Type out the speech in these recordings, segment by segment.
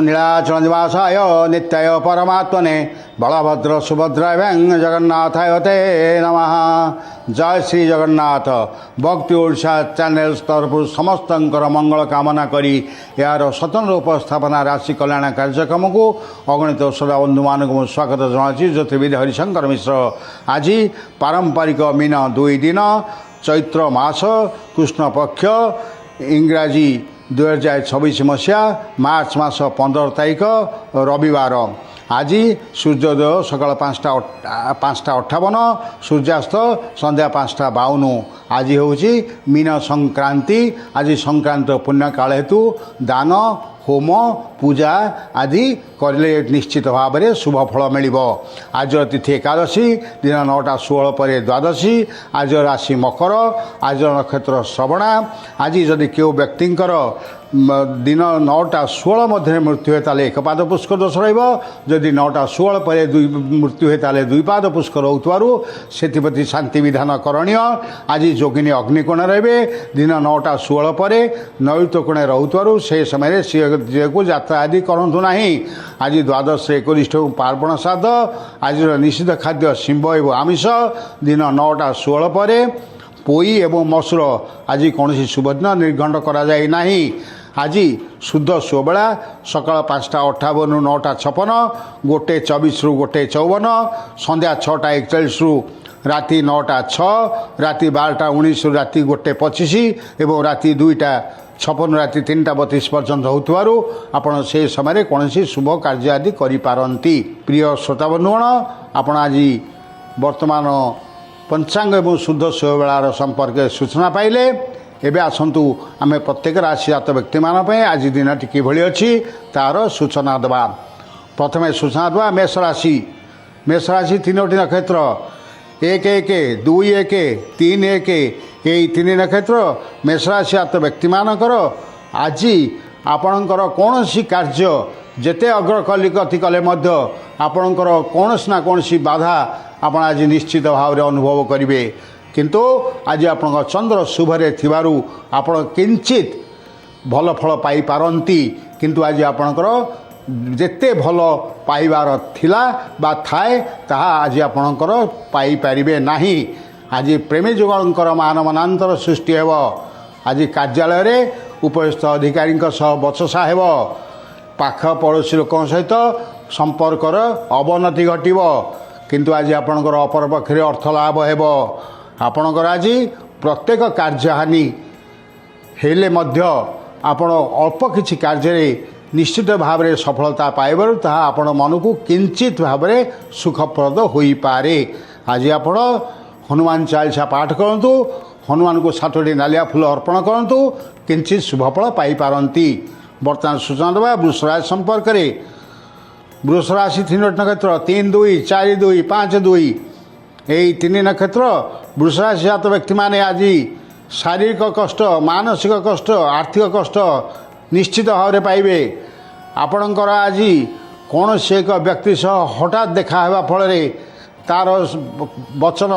नीलाचल निवासाय नित्याय परमात्मने बलभद्र सुभद्रा एवं जगन्नाथाय ते नमः। जय श्री जगन्नाथ। भक्ति ओडिशा चैनल तरफ समस्त मंगल कामना करी यार स्वतंत्र उपस्थापना राशि कल्याण कार्यक्रम को अगणित श्रोता बंधु मानक स्वागत जनाची। ज्योतिर्विद हरिशंकर मिश्र। आज पारंपरिक मीन 2 दिन चैत्र मास कृष्ण पक्ष इंग्राजी 2026 मसीहा मार्च मास 15 तारीख रविवार। आज सूर्योदय सकाल 5:58 सूर्यास्त संध्या 5:52। आज हूँ मीन संक्रांति। आज संक्रांत पुण्य काल हेतु दान होम पूजा आदि करले निश्चित भाव में शुभ फल मिल। आज तिथि एकादशी दिन 9:16 पर द्वादशी। आज राशि मकर। आज नक्षत्र श्रवणा। आज जदि क्यों व्यक्तिंकर दिन 9:16 मध्य मृत्यु है ताले एक पाद पुष्कर दोष रही। 9:16 पर मृत्यु है ताले 2 पाद पुष्कर होतु से शांति विधान करणीय। आज जोगिनी अग्निकोण रे दिन 9:16 पर नैऋत्य कोण रोतु से समय जी को यात्रा आदि करूँ ना। आज द्वादश 21 पार्वण श्राद्ध। आज निषिद्ध खाद्य शिंब एवं आमिष। दिन 9:16 पर पोई एवं मसूर आज कौन शुभदिन निर्घंट करा जाए नहीं। आज शुद्ध सुबेला सकाल 5:58 ରୁ 9:56, 1:24 ରୁ 1:54, संध्या 6:41 ରୁ राति 9:06, राति 12:19 ରୁ राति 1:25 एवं राति 2:56 राति 3:32 पर्यंत होतु आपण से समय कौन शुभ कार्य आदि करिपारंती। प्रिय श्रोता बंधुगण, आपण आज वर्तमान पंचांग एवं शुद्ध सुबेलार संपर्क सूचना पाइले। एबे आसंतु आमे प्रत्येक राशिजात व्यक्ति मान आज दिन टी किभली अछि तार सूचना देवा। प्रथमे सूचना देवा मेष राशि। मेष राशि 3टी नक्षत्र 1-1, 2-1, 3-1 यही 3 नक्षत्र मेष राशिजात व्यक्ति मानकर आज आपणकर कौनसी कार्य जेते अग्रगति कले मध्य आपणकर कौनसी ना कौनसी बाधा आपण आज निश्चित भाव में अनुभव करेंगे। किंतु आज आपण चंद्र शुभरे थिबारु आपण किंचित भल फल पाई पारंती। किंतु आज आपणकर जेते भल पाइबार थिला बा थाए ताहा आज आपणकर पाई पारिबे नाही। आज प्रेमी जुगलंकर मानमनांतर सृष्टि हेब। आज कार्यालय रे उपस्थित अधिकारी बचसा हेब। पाख पड़ोसी लोक सहित संपर्कर अवनति घटिब। किंतु आज आपणकर अपर पक्षे अर्थ लाभ हेब। आपणकर आज प्रत्येक कार्यहानि हेले मध्य आपण अल्प किछि कार्य निश्चित भाव में सफलता पाइबार ताहा आपण मन को किंचित भाव में सुखप्रद होई पारे। आज आपण हनुमान चालीसा पाठ करंतु। हनुमान को 7टी नालिया फूल अर्पण करंतु। किंचित शुभफल पाई पारंती। वर्तमान सूचना देवा वृषराशि संपर्क में। वृष राशि 3टी नक्षत्र 3-2, 4-2, 5-2 यही 3 नक्षत्र वृष राशि जात व्यक्ति माने आज शारीरिक कष्ट, मानसिक कष्ट, आर्थिक कष्ट निश्चित भाव में पाइबे। आपणकर आज कौन से एक व्यक्ति सह हठात देखा हेबा फल तार वचन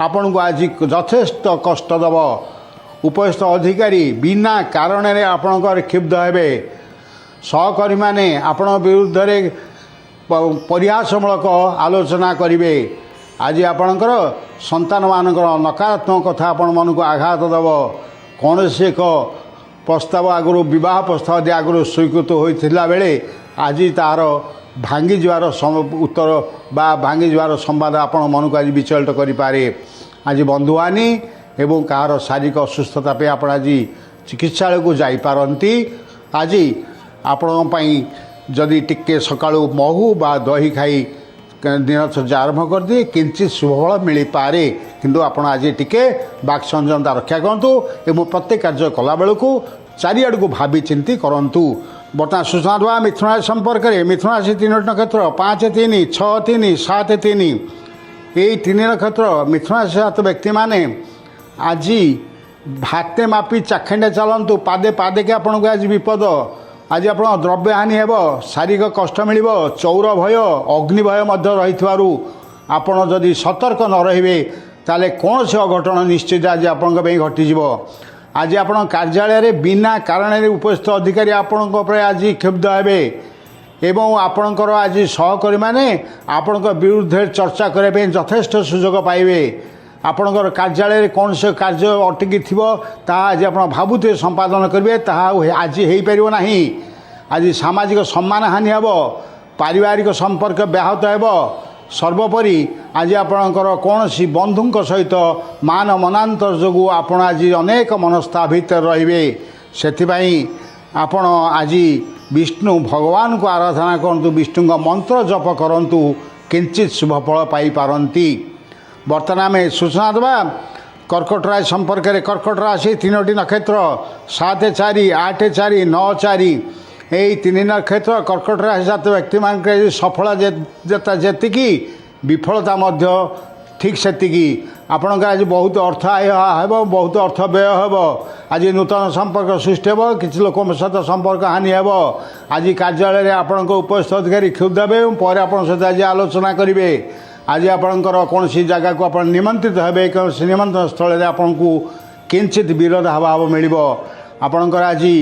आपण को आज यथेष्ट कष्ट दब। उपस्थित अधिकारी बिना कारण आपणकर क्षुब्ध हेबे। सहकर्मी माने आपण विरुद्ध रे परिहासमूलक आलोचना करेंगे। आज आपणकर संतान मानकर नकारात्मक कथा आपण मन को आघात दब। कौन से एक प्रस्ताव आगु विवाह प्रस्ताव आगु स्वीकृत होता बेले आज तार भांगी जवार उत्तर बा भांगी जवार संवाद आपण मन को आज विचलित करें। आज बंधुहानी एवं कहार शारीरिक असुस्थता पे आपण आज चिकित्सालय को जापारती। आज आपण जदि टिके सकाळु महू बा दही खाई दिनचर्या आरंभ कर दिए किंचित शुभफल मिल पारे। किंतु आपण आज टिके बाक संयमता रक्षा करंतु एवं प्रत्येक कार्य कला बेलू चारिआड़ को भावी चिंती करंतु। बर्तमान सूचना देवा मिथुन राशि संपर्क में। मिथुन राशि 3टी नक्षत्र 5-3, 6-3, 7-3 यही 3 नक्षत्र मिथुन राशि जात व्यक्ति माने आज भाते मापी चाखेंडे चलतु। पादे पादे के आपन को आज विपद। आज आप द्रव्य हानि हेब। शारीरिक कष्ट मिल। चौर भय अग्नि भय रही आपण जदि सतर्क न रे ताले कौन से अघटन निश्चित आज आपण घटीज। आज आपण कार्यालय रे बिना कारण उपस्थित अधिकारी आपण आज क्षुब्ध हेबे। এবং ଆପଣଙ୍କର ଆଜି ସହକର୍ମୀମାନେ ଆପଣଙ୍କ ବିରୁଦ୍ଧରେ ଚର୍ଚ୍ଚା କରିବା ପାଇଁ ଯଥେଷ୍ଟ ସୁଯୋଗ ପାଇବେ। ଆପଣଙ୍କର କାର୍ଯ୍ୟାଳୟରେ କୌଣସି କାର୍ଯ୍ୟ ଅଟକି ଥିବ ତାହା ଆଜି ଆପଣ ଭାବୁଥିବେ ସମ୍ପାଦନ କରିବେ, ତାହା ଆଜି ହୋଇପାରିବ ନାହିଁ। ଆଜି ସାମାଜିକ ସମ୍ମାନ ହାନି ହେବ, ପାରିବାରିକ ସମ୍ପର୍କ ବ୍ୟାହତ ହେବ। ସର୍ବୋପରି ଆଜି ଆପଣଙ୍କର କୌଣସି ବନ୍ଧୁଙ୍କ ସହିତ ମାନ ମନାନ୍ତର ଯୋଗୁଁ ଆପଣ ଆଜି ଅନେକ ମନସ୍ଥା ଭିତରେ ରହିବେ। ସେଥିପାଇଁ ଆପଣ ଆଜି ବିଷ୍ଣୁ ଭଗବାନଙ୍କୁ ଆରାଧନା କରନ୍ତୁ, ବିଷ୍ଣୁଙ୍କ ମନ୍ତ୍ର ଜପ କରନ୍ତୁ, କିଞ୍ଚିତ୍ ଶୁଭଫଳ ପାଇପାରନ୍ତି। ବର୍ତ୍ତମାନ ଆମେ ସୂଚନା ଦେବା କର୍କଟ ରାଶି ସମ୍ପର୍କରେ। କର୍କଟ ରାଶି 3ଟି ନକ୍ଷତ୍ର 7, 4, 8, 4, 9, 4 ଏହି 3 ନକ୍ଷତ୍ର କର୍କଟ ରାଶି ଜାତ ବ୍ୟକ୍ତିମାନଙ୍କର ସଫଳତା ଯେତିକି ବିଫଳତା ମଧ୍ୟ ଠିକ୍ ସେତିକି। ଆପଣଙ୍କର ଆଜି ବହୁତ ଅର୍ଥ ଆୟ ହେବ, ବହୁତ ଅର୍ଥ ବ୍ୟୟ ହେବ। ଆଜି ନୂତନ ସମ୍ପର୍କ ସୃଷ୍ଟି ହେବ, କିଛି ଲୋକଙ୍କ ସହିତ ସମ୍ପର୍କ ହାନି ହେବ। ଆଜି କାର୍ଯ୍ୟାଳୟରେ ଆପଣଙ୍କ ଉପସ୍ଥିତ ଅଧିକାରୀ କ୍ଷୁବ୍ଧ ହେବେ ଏବଂ ପରେ ଆପଣଙ୍କ ସହିତ ଆଜି ଆଲୋଚନା କରିବେ। ଆଜି ଆପଣଙ୍କର କୌଣସି ଜାଗାକୁ ଆପଣ ନିମନ୍ତ୍ରିତ ହେବେ, କୌଣସି ନିମନ୍ତ୍ରଣ ସ୍ଥଳରେ ଆପଣଙ୍କୁ କିଞ୍ଚିତ୍ ବିରୋଧ ଭାବ ମିଳିବ। ଆପଣଙ୍କର ଆଜି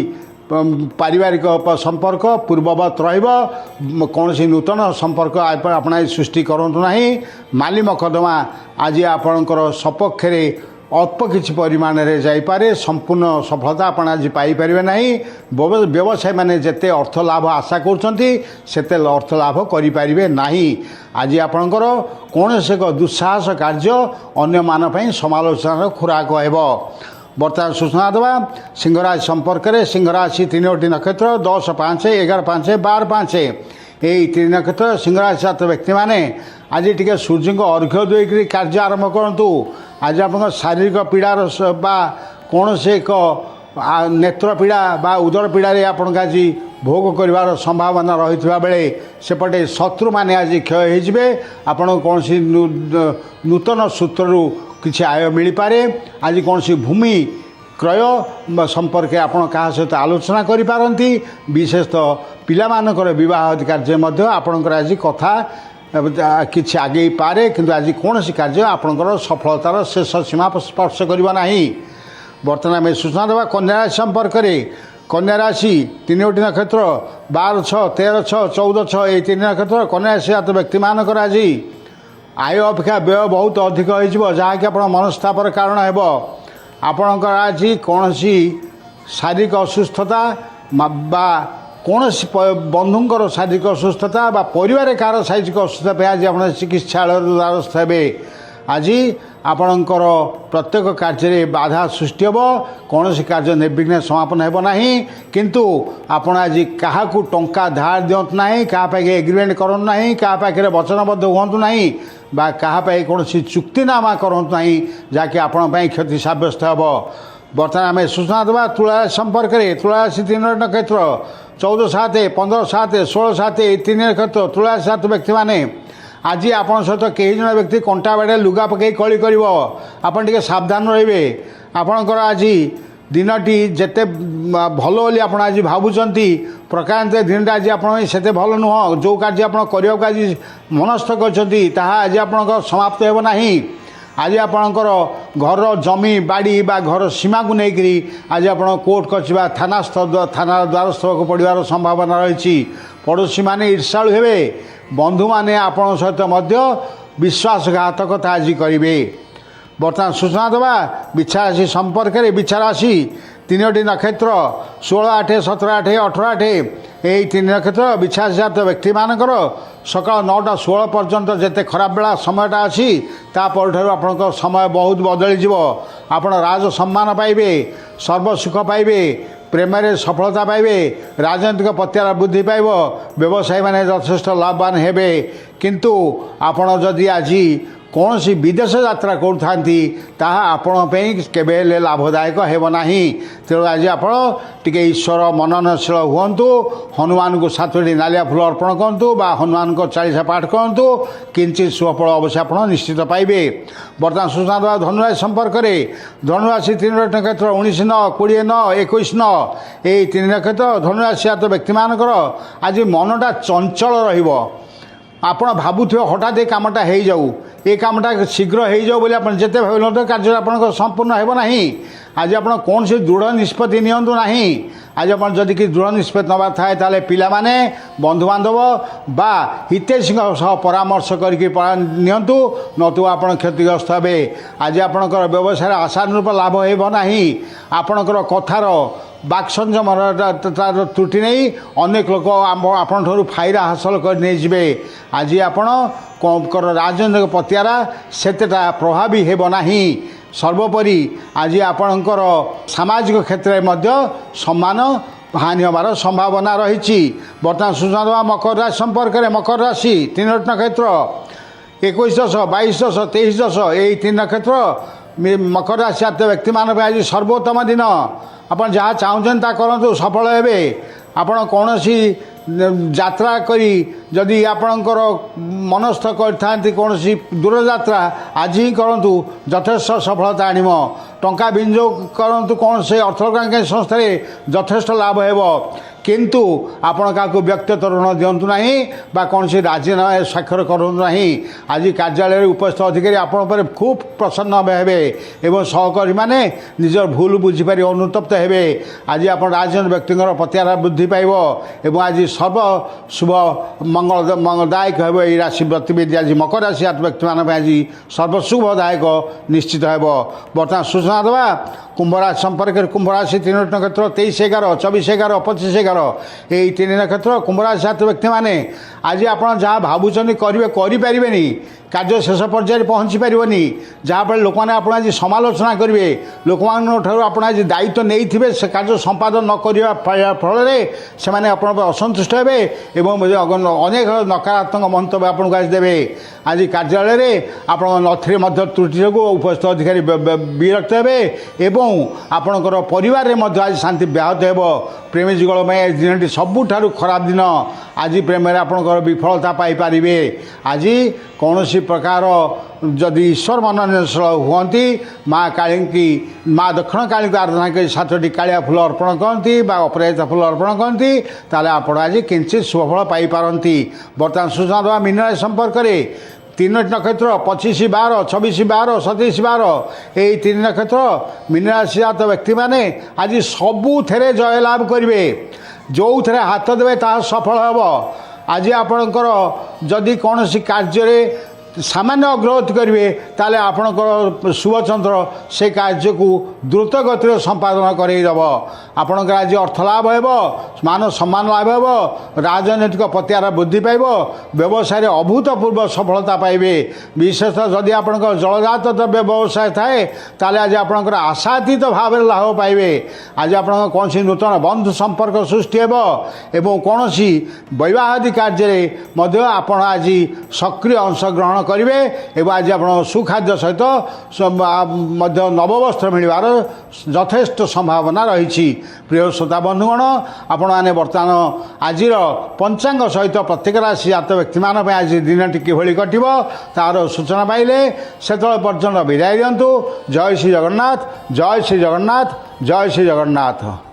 ପାରିବାରିକ ସମ୍ପର୍କ ପୂର୍ବବତ୍ ରହିବ। କୌଣସି ନୂତନ ସମ୍ପର୍କ ଆପଣ ସୃଷ୍ଟି କରନ୍ତୁ ନାହିଁ। ମାଲି ମକଦ୍ଦମା ଆଜି ଆପଣଙ୍କର ସପକ୍ଷରେ ଅଳ୍ପ କିଛି ପରିମାଣରେ ଯାଇପାରେ, ସମ୍ପୂର୍ଣ୍ଣ ସଫଳତା ଆପଣ ଆଜି ପାଇପାରିବେ ନାହିଁ। ବ୍ୟବସାୟୀମାନେ ଯେତେ ଅର୍ଥ ଲାଭ ଆଶା କରୁଛନ୍ତି ସେତେ ଅର୍ଥ ଲାଭ କରିପାରିବେ ନାହିଁ। ଆଜି ଆପଣଙ୍କର କୌଣସି ଏକ ଦୁଃସାହସ କାର୍ଯ୍ୟ ଅନ୍ୟମାନଙ୍କ ପାଇଁ ସମାଲୋଚନାର ଖୋରାକ ହେବ। ବର୍ତ୍ତମାନ ସୂଚନା ଦେବା ସିଂହରାଶି ସମ୍ପର୍କରେ। ସିଂହରାଶି 3ଟି ନକ୍ଷତ୍ର 10, 5, 11, 5, 12, 5 ଏହି 3 ନକ୍ଷତ୍ର ସିଂହରାଶି ଜାତ ବ୍ୟକ୍ତିମାନେ ଆଜି ଟିକେ ସୂର୍ଯ୍ୟଙ୍କ ଅର୍ଘ୍ୟ ଦେଇକରି କାର୍ଯ୍ୟ ଆରମ୍ଭ କରନ୍ତୁ। ଆଜି ଆପଣଙ୍କ ଶାରୀରିକ ପୀଡ଼ାର ବା କୌଣସି ଏକ ନେତ୍ର ପୀଡ଼ା ବା ଉଦର ପୀଡ଼ାରେ ଆପଣଙ୍କ ଆଜି ଭୋଗ କରିବାର ସମ୍ଭାବନା ରହିଥିବା ବେଳେ ସେପଟେ ଶତ୍ରୁମାନେ ଆଜି କ୍ଷୟ ହୋଇଯିବେ। ଆପଣଙ୍କୁ କୌଣସି ନୂତନ ସୂତ୍ରରୁ କିଛି ଆୟ ମିଳିପାରେ। ଆଜି କୌଣସି ଭୂମି କ୍ରୟ ସମ୍ପର୍କେ ଆପଣ କାହା ସହିତ ଆଲୋଚନା କରିପାରନ୍ତି। ବିଶେଷତଃ ପିଲାମାନଙ୍କର ବିବାହ କାର୍ଯ୍ୟ ମଧ୍ୟ ଆପଣଙ୍କର ଆଜି କଥା କିଛି ଆଗେଇ ପାରେ, କିନ୍ତୁ ଆଜି କୌଣସି କାର୍ଯ୍ୟ ଆପଣଙ୍କର ସଫଳତାର ଶେଷ ସୀମା ସ୍ପର୍ଶ କରିବ ନାହିଁ। ବର୍ତ୍ତମାନ ଆମେ ସୂଚନା ଦେବା କନ୍ୟା ରାଶି ସମ୍ପର୍କରେ। କନ୍ୟା ରାଶି 3ଟି ନକ୍ଷତ୍ର 12, 6, 13, 6, 14, 6 ଏହି 3 ନକ୍ଷତ୍ର କନ୍ୟା ରାଶି ଜାତ ବ୍ୟକ୍ତିମାନଙ୍କର ଆଜି ଆୟ ଅପେକ୍ଷା ବ୍ୟୟ ବହୁତ ଅଧିକ ହୋଇଯିବ, ଯାହାକି ଆପଣ ମନସ୍ତାପର କାରଣ ହେବ। ଆପଣଙ୍କର ଆଜି କୌଣସି ଶାରୀରିକ ଅସୁସ୍ଥତା ବା କୌଣସି ବନ୍ଧୁଙ୍କର ଶାରୀରିକ ଅସୁସ୍ଥତା ବା ପରିବାରରେ କାହାର ଶାରୀରିକ ଅସୁସ୍ଥତା ପାଇଁ ଆଜି ଆପଣ ଚିକିତ୍ସାଳୟର ଦ୍ୱାରସ୍ଥ ହେବେ। ଆଜି ଆପଣଙ୍କର ପ୍ରତ୍ୟେକ କାର୍ଯ୍ୟରେ ବାଧା ସୃଷ୍ଟି ହେବ, କୌଣସି କାର୍ଯ୍ୟ ନିର୍ବିଘ୍ନ ସମାପନ ହେବ ନାହିଁ। କିନ୍ତୁ ଆପଣ ଆଜି କାହାକୁ ଟଙ୍କା ଧାର ଦିଅନ୍ତୁ ନାହିଁ, କାହା ପାଖରେ ଏଗ୍ରିମେଣ୍ଟ କରନ୍ତୁ ନାହିଁ, କାହା ପାଖରେ ବଚନବଦ୍ଧ ହୁଅନ୍ତୁ ନାହିଁ ବା କାହା ପାଇଁ କୌଣସି ଚୁକ୍ତିନାମା କରନ୍ତୁ ନାହିଁ, ଯାହାକି ଆପଣଙ୍କ ପାଇଁ କ୍ଷତି ସାବ୍ୟସ୍ତ ହେବ। ବର୍ତ୍ତମାନ ଆମେ ସୂଚନା ଦେବା ତୁଳାରାଶି ସମ୍ପର୍କରେ। ତୁଳାରାଶି 3ଟି ନକ୍ଷତ୍ର 14, 7, 15, 7, 16, 7 ଏହି 3 ନକ୍ଷତ୍ର ତୁଳାରାଶି ଜାତ ବ୍ୟକ୍ତିମାନେ ଆଜି ଆପଣଙ୍କ ସହିତ କେହି ଜଣେ ବ୍ୟକ୍ତି କଣ୍ଟା ବାଡ଼େ ଲୁଗା ପକାଇ କଳି କରିବ। ଆପଣ ଟିକେ ସାବଧାନ ରହିବେ। ଆପଣଙ୍କର ଆଜି ଦିନଟି ଯେତେ ଭଲ ବୋଲି ଆପଣ ଆଜି ଭାବୁଛନ୍ତି, ପ୍ରକାରାନ୍ତେ ଦିନଟା ଆଜି ଆପଣଙ୍କ ପାଇଁ ସେତେ ଭଲ ନୁହଁ। ଯେଉଁ କାର୍ଯ୍ୟ ଆପଣ କରିବାକୁ ଆଜି ମନସ୍ଥ କରିଛନ୍ତି ତାହା ଆଜି ଆପଣଙ୍କ ସମାପ୍ତ ହେବ ନାହିଁ। ଆଜି ଆପଣଙ୍କର ଘରର ଜମି ବାଡ଼ି ବା ଘର ସୀମାକୁ ନେଇକରି ଆଜି ଆପଣ କୋର୍ଟ କଚେରୀ ବା ଥାନାର ଦ୍ୱାରସ୍ଥ ହେବାକୁ ପଡ଼ିବାର ସମ୍ଭାବନା ରହିଛି। ପଡ଼ୋଶୀମାନେ ଈର୍ଷାଳୁ ହେବେ। ବନ୍ଧୁମାନେ ଆପଣଙ୍କ ସହିତ ମଧ୍ୟ ବିଶ୍ୱାସଘାତକତା ଆଜି କରିବେ। ବର୍ତ୍ତମାନ ସୂଚନା ଦେବା ବିଛା ରାଶି ସମ୍ପର୍କରେ। ବିଛା ରାଶି 3ଟି ନକ୍ଷତ୍ର 16, 8, 17, 8, 18, 8 ଏହି 3 ନକ୍ଷତ୍ର ବିଛା ରାଶି ଜାତ ବ୍ୟକ୍ତିମାନଙ୍କର ସକାଳ 9ଟା 16 ପର୍ଯ୍ୟନ୍ତ ଯେତେ ଖରାପ ବେଳା ସମୟଟା ଅଛି, ତାପରଠାରୁ ଆପଣଙ୍କ ସମୟ ବହୁତ ବଦଳିଯିବ। ଆପଣ ରାଜ ସମ୍ମାନ ପାଇବେ, ସର୍ବସୁଖ ପାଇବେ, ପ୍ରେମରେ ସଫଳତା ପାଇବେ, ରାଜନୈତିକ ପ୍ରତ୍ୟାହାର ବୃଦ୍ଧି ପାଇବ, ବ୍ୟବସାୟୀମାନେ ଯଥେଷ୍ଟ ଲାଭବାନ ହେବେ। କିନ୍ତୁ ଆପଣ ଯଦି ଆଜି କୌଣସି ବିଦେଶ ଯାତ୍ରା କରୁଥାନ୍ତି ତାହା ଆପଣଙ୍କ ପାଇଁ କେବେ ହେଲେ ଲାଭଦାୟକ ହେବ ନାହିଁ। ତେଣୁ ଆଜି ଆପଣ ଟିକେ ଈଶ୍ୱର ମନନଶୀଳ ହୁଅନ୍ତୁ। ହନୁମାନଙ୍କୁ 7ଟି ନାଲିଆ ଫୁଲ ଅର୍ପଣ କରନ୍ତୁ ବା ହନୁମାନଙ୍କ 40 ପାଠ କରନ୍ତୁ, କିଞ୍ଚିତ୍ ଶୁଭଫଳ ଅବଶ୍ୟ ଆପଣ ନିଶ୍ଚିତ ପାଇବେ। ବର୍ତ୍ତମାନ ସୂଚନା ଦେବା ଧନୁରାଶି ସମ୍ପର୍କରେ। ଧନୁରାଶି 3ଟି ନକ୍ଷତ୍ର 19, 9, 20, 9, 21, 9 ଏହି 3 ନକ୍ଷତ୍ର ଧନୁରାଶି ଜାତ ବ୍ୟକ୍ତିମାନଙ୍କର ଆଜି ମନଟା ଚଞ୍ଚଳ ରହିବ। ଆପଣ ଭାବୁଥିବେ ହଠାତ୍ ଏ କାମଟା ହେଇଯାଉ, ଏ କାମଟା ଶୀଘ୍ର ହେଇଯାଉ ବୋଲି ଆପଣ ଯେତେ ଭାବିଲେ କାର୍ଯ୍ୟ ଆପଣଙ୍କର ସମ୍ପୂର୍ଣ୍ଣ ହେବ ନାହିଁ। ଆଜି ଆପଣ କୌଣସି ଦୃଢ଼ ନିଷ୍ପତ୍ତି ନିଅନ୍ତୁ ନାହିଁ। आज आप जदि कि दृढ़ निष्पत्ति नबार थाए ताले पिलामाने बंधुबांधव बा हितैषी परामर्श करके नियंतु नतु आप क्षतिग्रस्त हे। आज आपणकर व्यवसाय आशानुरूप लाभ होना आपणकर कथार बाक्संजम तार त्रुटि नहीं अनेक लोक आपण फायदा हासिल कर आज आपणकर राजनैतिक पतियारा सेतेटा प्रभावी हेबना। सर्वोपरि आज आपणकर सामाजिक क्षेत्र में सम्मान हानि होबार संभावना रही। बर्तमान सूचना देवा मकर राशि संपर्क में मकर राशि 3 नक्षत्र 21 दश 22 दश 23 दश यही 3 नक्षत्र मकर राशि जात व्यक्ति मान आज सर्वोत्तम दिन आप जहाँ चाहूँ करूँ सफल हे। आपण कौन यात्रा करी जदि आपणकर मनस्थ करते कौन दूर यात्रा आज ही करूँ यथेष्ट सफलता आनब। टंका विनियोग करूँ कौन से अर्थकारिक संस्था यथेष्ट लाभ हो किंतु आपण क्या व्यक्तिगत ऋण दिंतु ना बा कौन राजीनामा स्वाक्षर करूँ ना। आज कार्यालय उपस्थित अधिकारी आपण खूब प्रसन्न हे एवं सहकर्मी मैंने निजर भूल बुझीपारी अनुतप्त हे। आज आप राजनैतिक व्यक्ति पतियारा वृद्धि पाइब एवं आज सर्व शुभ मंगलदायक हे। ये राशि गतिविधि आज मकर राशि व्यक्ति मान आज सर्वशुभदायक निश्चित हे। बर्तमान सूचना देवा कुंभ राशि संपर्क कुंभ राशि 3 नक्षत्र 23/11 24/11 25/11 यही 3 नक्षत्र कुंभ राशि व्यक्ति मैंने आज आप जहाँ भावुं करें कार्य शेष पर्यायर पहुँची पारनी जहाँफल लोक मैंने आप आज समालोचना करेंगे लोक आप आज दायित्व नहीं से कार्य संपादन न करने फल से असंतुष्ट हे एवं अनेक नकारात्मक मंतव्य आपको आज देवे। आज कार्यालय आप त्रुटि जो उपस्थित अधिकारी विरक्त हे एवं आपणकर परिवार में आज शांति व्याहत हो। प्रेमी जुगल में दिन सबुठ खराब दिन आज प्रेम में आपणकर विफलता पाइपारे। आज कौन प्रकार जदि ईश्वर मननशील हुंती माँ काली की माँ दक्षिण काली को आराधना कर 7टी कालिया फूल अर्पण करती अपराजिता फूल अर्पण करती ताले आप आज किंचित शुभफल पाइपारती। बर्तमान सूचना देवा मीन राशि संपर्क में 3 नक्षत्र 25/12 24/12 27/12 यही 3 नक्षत्र मीन राशि जात व्यक्ति मैंने आज सबू जय लाभ करेंगे जो थे हाथ देवे ता सफल हे। आज आपणकर जदि कौन कार्य सामान्य अग्रगति करेंगे ताले आपणकर शुभचंद्र से कार्य को द्रुत गति संपादन करदेव। आपणकर आज अर्थ लाभ हो मान सम्मान लाभ हो राजनैतिक पतियारा वृद्धि पाइब व्यवसाय अभूतपूर्व सफलता पाइबे। विशेषतः जदि आपणकर जलजात द्रव्य व्यवसाय थाए ताले आज आपणकर आशातीत भाव लाभ पाइबे। आज आप कौन नूतन बंधु संपर्क सृष्टि हो एवं कौन वैवाहिक कार्य आप आज सक्रिय अंशग्रहण करेंगे एवं आज आप सुखाद्य सहित नववस्त्र मिलवार यथेष्ट संभावना रही। प्रिय श्रोता बंधुगण आपण मैंने बर्तमान आज पंचांग सहित प्रत्येक राशि जात व्यक्ति मान आज दिनटी किभली कटिब तार सूचना पाइले से पर्यटन विदाय दिंतु। जय श्री जगन्नाथ जय श्री जगन्नाथ जय श्री जगन्नाथ।